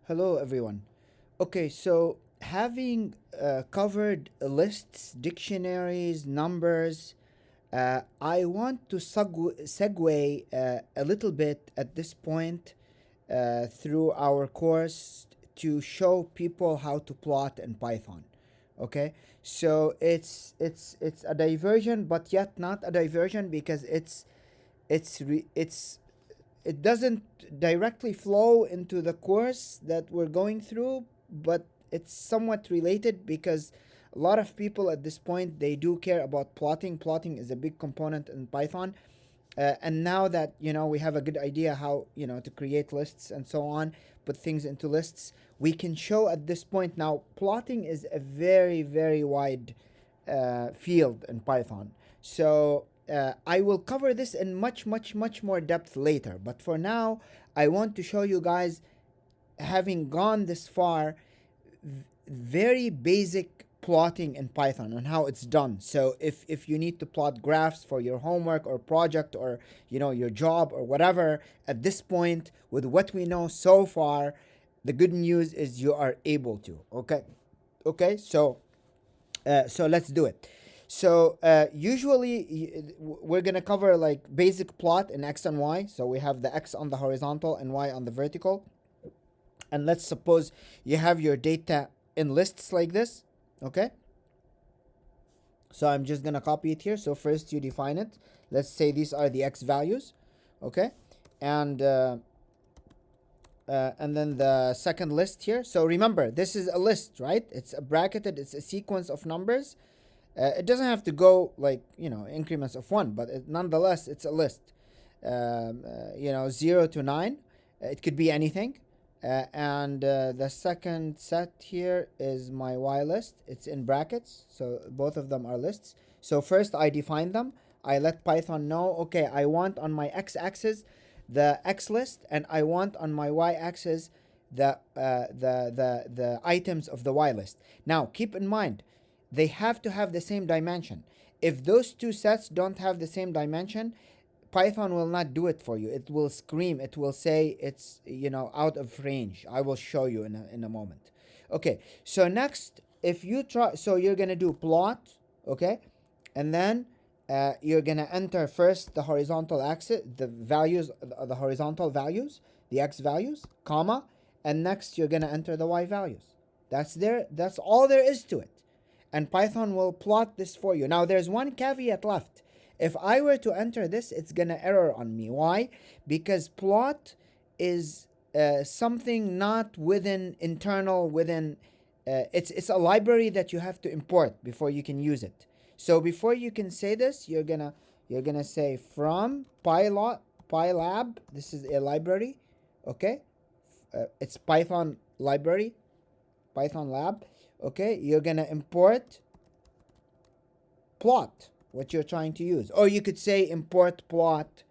Hello, everyone. Okay, so having covered lists, dictionaries, numbers, I want to segue a little bit at this point through our course to show people how to plot in Python. Okay, so it's a diversion, but yet not a diversion because it's it doesn't directly flow into the course that we're going through, but it's somewhat related because a lot of people at this point they do care about plotting. Plotting is a big component in Python, and now that we have a good idea how to create lists and so on, put things into lists, we can show at this point now plotting is a very very wide field in Python. So I will cover this in much more depth later, but for now I want to show you guys, having gone this far, very basic plotting in Python and how it's done. So if you need to plot graphs for your homework or project or your job or whatever, at this point with what we know so far, the good news is you are able to. Okay, so let's do it. So usually we're gonna cover like basic plot in x and y. So we have the x on the horizontal and y on the vertical. And let's suppose you have your data in lists like this. Okay, so I'm just gonna copy it here. So first you define it. Let's say these are the x values. Okay, and and then the second list here. So remember, this is a list, right? It's a bracketed, it's a sequence of numbers. It doesn't have to go like increments of one, but nonetheless it's a list. 0 to 9. It could be anything. And the second set here is my y list. It's in brackets, so both of them are lists. So first I define them. I let Python know, okay, I want on my x-axis the x list, and I want on my y-axis the items of the y list. Now keep in mind, they have to have the same dimension. If those two sets don't have the same dimension, Python will not do it for you. It will scream. It will say it's out of range. I will show you in a moment. Okay. So next, if you try, so you're gonna do plot. Okay, and then you're gonna enter first the horizontal axis, the values, the horizontal values, the x values, comma, and next you're gonna enter the y values. That's all there is to it, and Python will plot this for you. Now there's one caveat left. If I were to enter this, it's gonna error on me. Why? Because plot is something not within. It's a library that you have to import before you can use it. So before you can say this, you're gonna say from Pylab. This is a library. Okay, it's Python library, Python lab. Okay, you're gonna import plot, what you're trying to use, or you could say import plot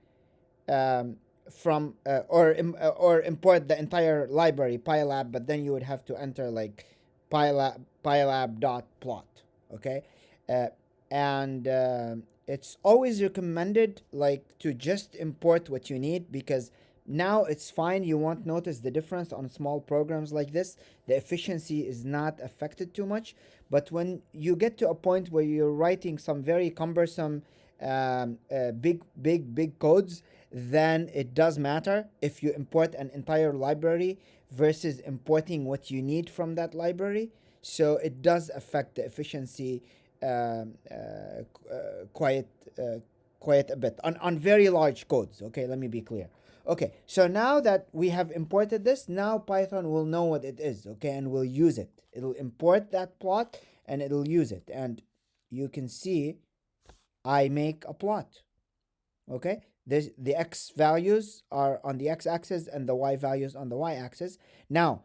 from or import the entire library pylab, but then you would have to enter like pylab dot plot. Okay, uh, and it's always recommended like to just import what you need, because now it's fine, you won't notice the difference on small programs like this. The efficiency is not affected too much. But when you get to a point where you're writing some very cumbersome big codes, then it does matter if you import an entire library versus importing what you need from that library. So it does affect the efficiency quite quite a bit on very large codes. Okay, let me be clear. Okay, so now that we have imported this, now Python will know what it is, okay, and will use it. It'll import that plot and it'll use it. And you can see I make a plot. Okay, the x values are on the x-axis and the y values on the y-axis. Now,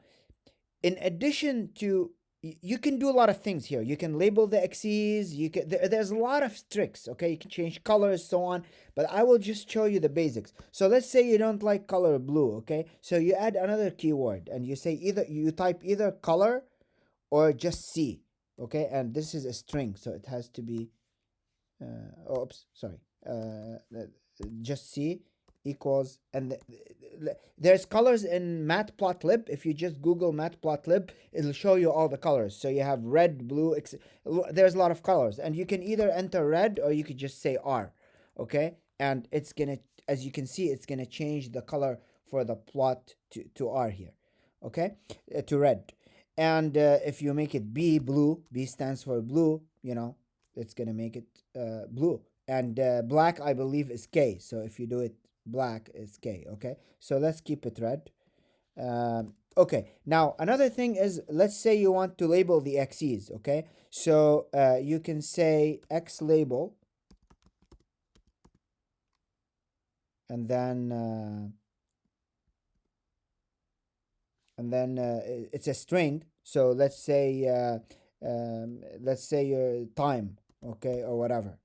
in addition to, you can do a lot of things here. You can label the axes. There's a lot of tricks. Okay, you can change colors, so on. But I will just show you the basics. So let's say you don't like color blue. Okay, so you add another keyword and you say you type either color or just C. Okay, and this is a string, so it has to be. Oops, sorry. Just C equals, and there's colors in matplotlib. If you just Google matplotlib, it'll show you all the colors. So you have red, blue, there's a lot of colors, and you can either enter red or you could just say R, okay? And it's gonna, as you can see, it's gonna change the color for the plot to R here, okay? To red. And if you make it B, blue, B stands for blue, it's gonna make it blue. And black, I believe, is K. So if you do it black, it's K, okay? So let's keep it red. Okay, now another thing is, let's say you want to label the x's, okay? So you can say x label, and then it's a string. So let's say your time, okay, or whatever.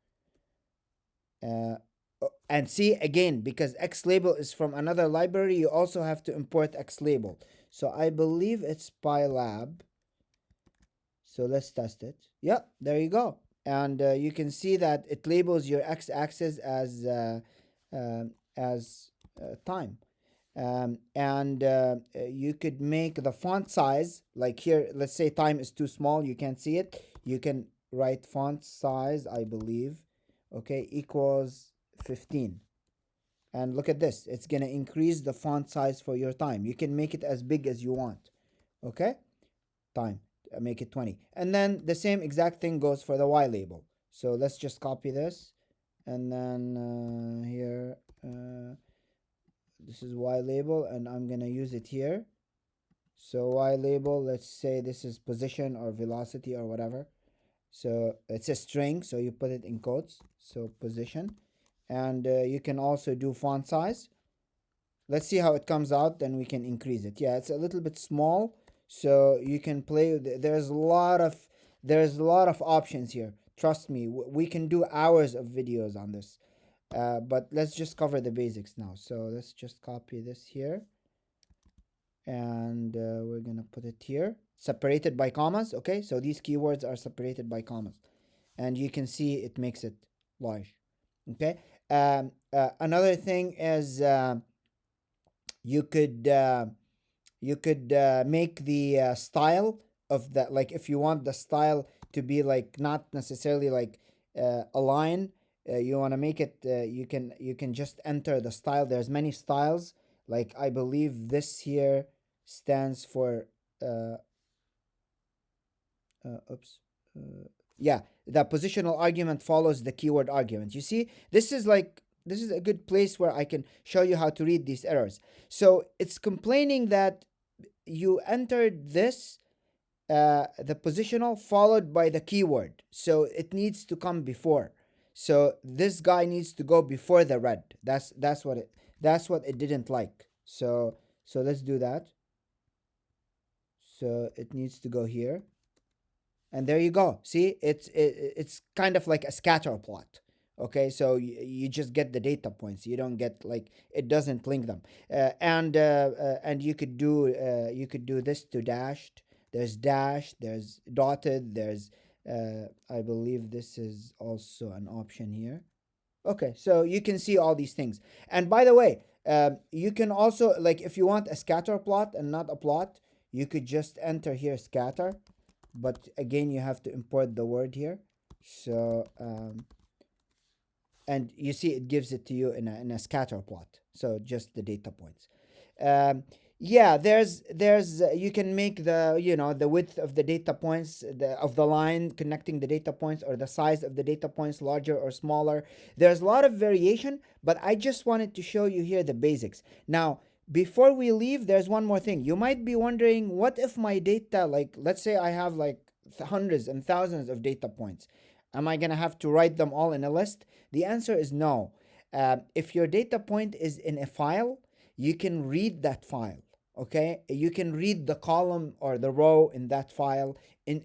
And see, again, because x label is from another library, you also have to import x label. So I believe it's pylab. So let's test it. Yep, there you go. And you can see that it labels your x-axis as time. And you could make the font size, like here, let's say time is too small, you can't see it. You can write font size, I believe, okay, equals 15. And look at this, it's gonna increase the font size for your time. You can make it as big as you want, okay? Time, make it 20. And then the same exact thing goes for the Y label. So let's just copy this, and then here, this is Y label, and I'm gonna use it here. So Y label, let's say this is position or velocity or whatever. So it's a string, so you put it in quotes. So position. And you can also do font size. Let's see how it comes out, then we can increase it. Yeah, it's a little bit small, so you can play with it. There's a lot of options here. Trust me, we can do hours of videos on this. But let's just cover the basics now. So let's just copy this here, and we're gonna put it here, separated by commas. Okay, so these keywords are separated by commas, and you can see it makes it large. Okay. Another thing is you could make the style of that, like if you want the style to be like not necessarily like a line, you want to make it, you can just enter the style. There's many styles, like I believe this here stands for oops yeah, the positional argument follows the keyword argument. You see, this is a good place where I can show you how to read these errors. So it's complaining that you entered this the positional followed by the keyword, so it needs to come before. So this guy needs to go before the red. That's what it didn't like. So let's do that. So it needs to go here, and there you go. See, it's kind of like a scatter plot. Okay, so you just get the data points. You don't get, like, it doesn't link them. And you could do this to dashed. There's dash, there's dotted, there's I believe this is also an option here. Okay, so you can see all these things. And by the way, you can also, like, if you want a scatter plot and not a plot, you could just enter here scatter, but again you have to import the word here. So and you see it gives it to you in a scatter plot, so just the data points. um, yeah, there's you can make the, the width of the data points, of the line connecting the data points, or the size of the data points, larger or smaller. There's a lot of variation, but I just wanted to show you here the basics. Now, before we leave, there's one more thing. You might be wondering, what if my data, like, let's say I have like hundreds and thousands of data points, am I gonna have to write them all in a list? The answer is no. If your data point is in a file, you can read that file. Okay, you can read the column or the row in that file and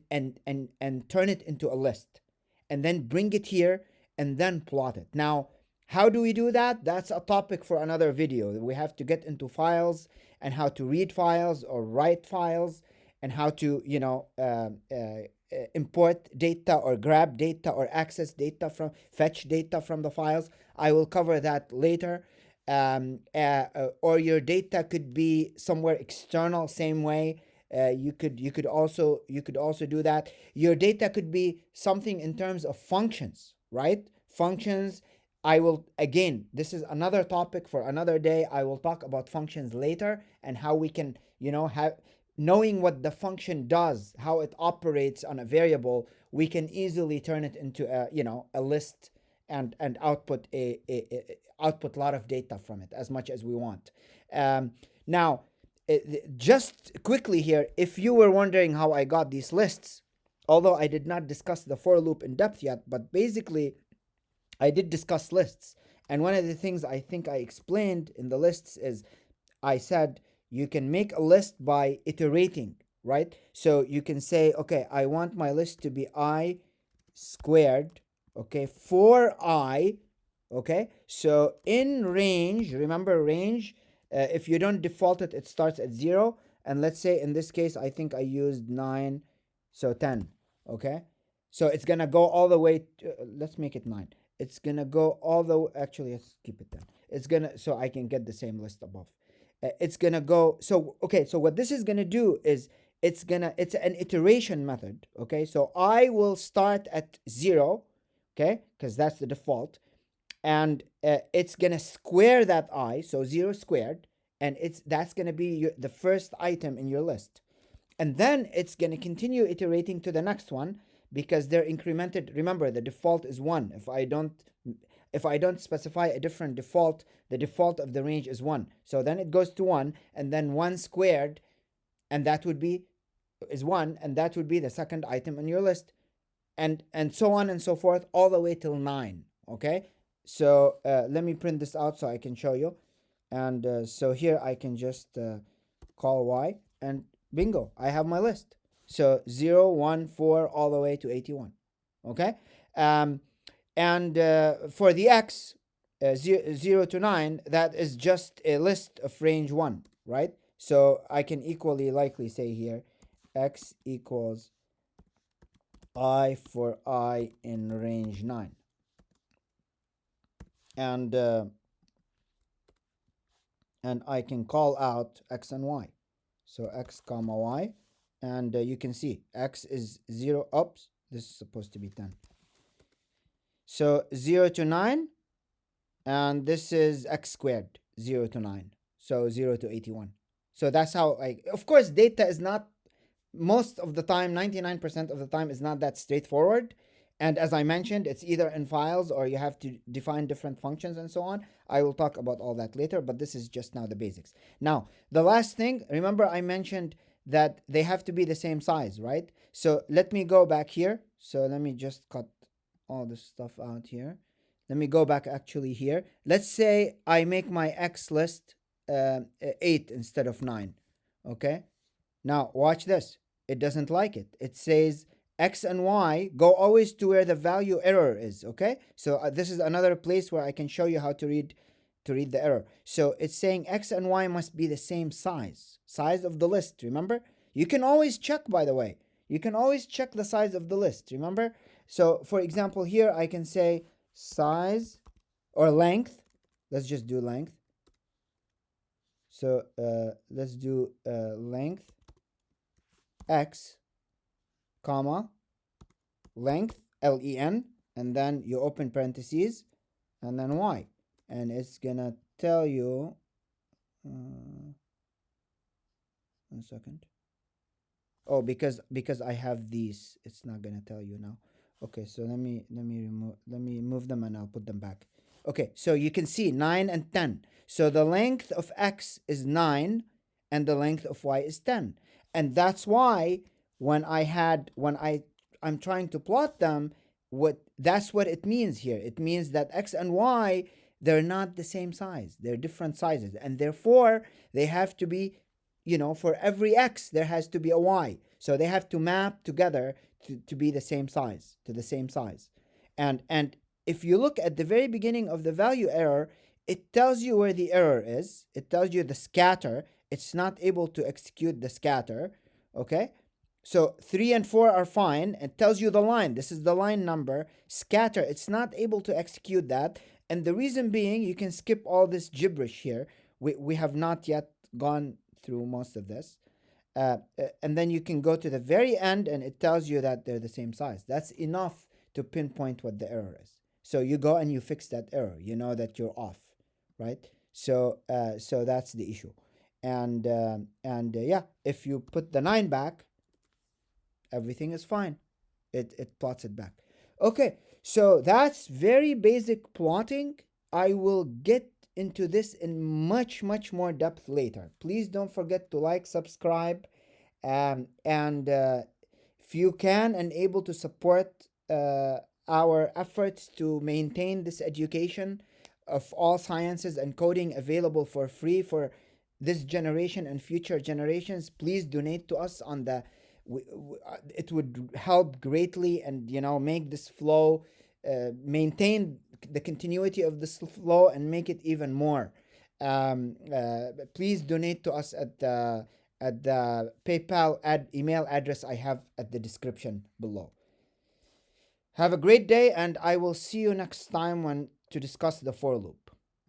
turn it into a list, and then bring it here and then plot it. Now, how do we do that? That's a topic for another video. We have to get into files and how to read files or write files, and how to, import data or grab data or access data from, fetch data from the files. I will cover that later. or your data could be somewhere external. Same way, you could also do that. Your data could be something in terms of functions, right? Functions. I will, again, this is another topic for another day. I will talk about functions later and how we can, have, knowing what the function does, how it operates on a variable, we can easily turn it into a list, and output output a lot of data from it as much as we want. Now, just quickly here, if you were wondering how I got these lists, although I did not discuss the for loop in depth yet, but basically I did discuss lists. And one of the things I think I explained in the lists is I said you can make a list by iterating, right? So you can say, okay, I want my list to be I squared, okay, for I, okay? So in range, remember range, if you don't default it, it starts at 0. And let's say in this case, I think I used 9, so 10, okay? So it's gonna go all the way to, let's make it 9. It's gonna go all the actually, let's keep it 10. It's gonna, so I can get the same list above. It's gonna go, so okay, so what this is gonna do is it's an iteration method, okay? So I will start at 0, okay, because that's the default, and it's gonna square that I, so 0 squared, and that's gonna be the first item in your list. And then it's gonna continue iterating to the next one because they're incremented. Remember, the default is 1. If I don't specify a different default, the default of the range is 1. So then it goes to 1, and then 1 squared, and that would be is 1, and that would be the second item on your list, and so on and so forth, all the way till 9. Okay, so let me print this out so I can show you. And so here I can just call y, and bingo, I have my list. So 0, 1, 4, all the way to 81. Okay, and for the x, 0 to 9, that is just a list of range 1, right? So I can equally likely say here x equals I for I in range 9. And I can call out x and y. So x comma y, and you can see x is 0. Oops, this is supposed to be 10. So 0 to 9, and this is x squared, 0 to 9. So 0 to 81. So that's how of course, data is not, most of the time, 99% of the time, is not that straightforward. And as I mentioned, it's either in files or you have to define different functions and so on. I will talk about all that later, but this is just now the basics. Now, the last thing, remember I mentioned that they have to be the same size, right? So let me go back here. So let me just cut all this stuff out here. Let me go back actually here. Let's say I make my X list 8 instead of 9. Okay. Now, watch this. It doesn't like it. It says x and y go always to where the value error is, okay? So this is another place where I can show you how to read the error. So it's saying x and y must be the same size of the list, remember? You can always check, by the way. You can always check the size of the list, remember? So, for example, here I can say size or length. Let's just do length. So let's do length x, comma, length, L-E-N, and then you open parentheses, and then y. And it's gonna tell you, 1 second. Oh, because I have these, it's not gonna tell you now. Okay, so let me move them and I'll put them back. Okay, so you can see 9 and 10. So the length of x is 9 and the length of y is 10. And that's why when I'm trying to plot them, that's what it means here. It means that x and y, they're not the same size. They're different sizes. And therefore, they have to be, for every x, there has to be a y. So they have to map together to be the same size, to the same size. And if you look at the very beginning of the value error, it tells you where the error is. It tells you the scatter. It's not able to execute the scatter, okay? So 3 and 4 are fine. It tells you the line. This is the line number. Scatter, it's not able to execute that. And the reason being, you can skip all this gibberish here. We have not yet gone through most of this. And then you can go to the very end and it tells you that they're the same size. That's enough to pinpoint what the error is. So you go and you fix that error. You know that you're off, right? So that's the issue. And yeah, if you put the 9 back, everything is fine. It plots it back. Okay, so that's very basic plotting. I will get into this in much more depth later. Please don't forget to like, subscribe, and if you can and able to support our efforts to maintain this education of all sciences and coding available for free for this generation and future generations, please donate to us on the it would help greatly, and make this flow, maintain the continuity of this flow and make it even more. Please donate to us at the PayPal email address I have at the description below. Have a great day, and I will see you next time when to discuss the for loop.